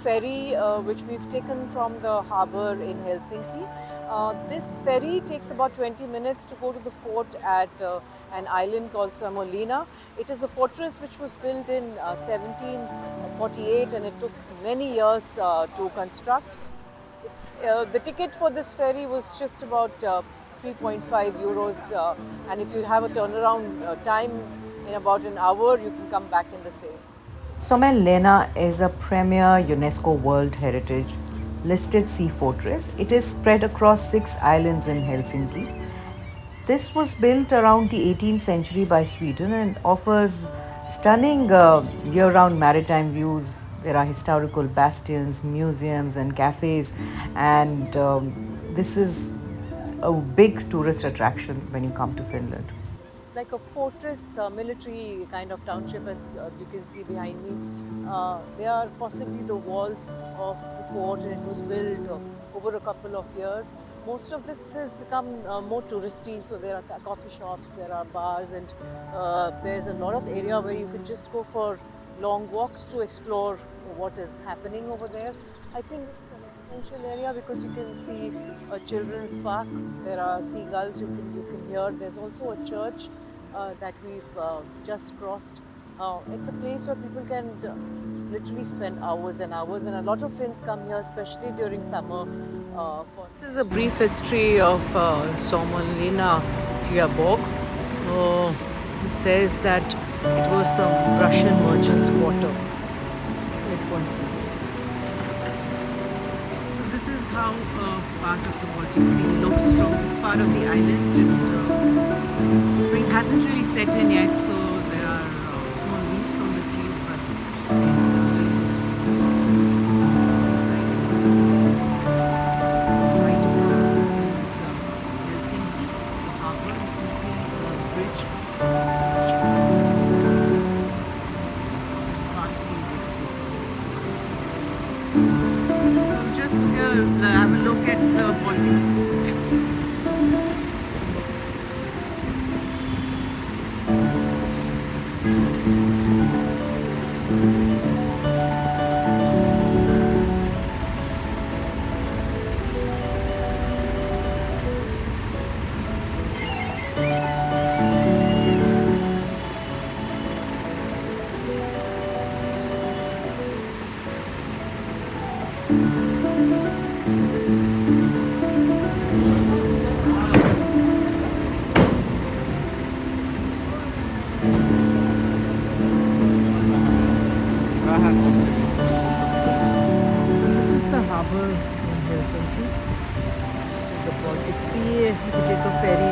ferry which we've taken from the harbour in Helsinki. This ferry takes about 20 minutes to go to the fort at an island called Suomenlinna. It is a fortress which was built in 1748 and it took many years to construct. The ticket for this ferry was just about 3.5 euros, and if you have a turnaround time in about an hour, you can come back in the same. Somenlena is a premier UNESCO World Heritage listed sea fortress. It is spread across 6 islands in Helsinki. This was built around the 18th century by Sweden and offers stunning year round maritime views. There are historical bastions, museums, and cafes, and this is a big tourist attraction when you come to Finland. Like a fortress military kind of township, as you can see behind me. They are possibly the walls of the fort, and it was built over a couple of years. Most of this has become more touristy, so there are coffee shops, there are bars, and there's a lot of area where you can just go for long walks to explore what is happening over there. I think this is an residential area because you can see a children's park. There are seagulls you can hear. There's also a church that we've just crossed. It's a place where people can literally spend hours and hours, and a lot of Finns come here, especially during summer. This is a brief history of Suomenlinna Siaborg. It says that it was the Russian merchants' quarter. Let's go and see. So this is how part of the Baltic Sea looks from this part of the island. And spring hasn't really set in yet, so there are more leaves on the trees, but it looks exciting. Right across is Helsinki, the harbour. You can see the bridge. It's partly visible. Just have a look at the Baltic Sea. This is the harbour in Helsinki. This is the Baltic Sea. If you take a ferry,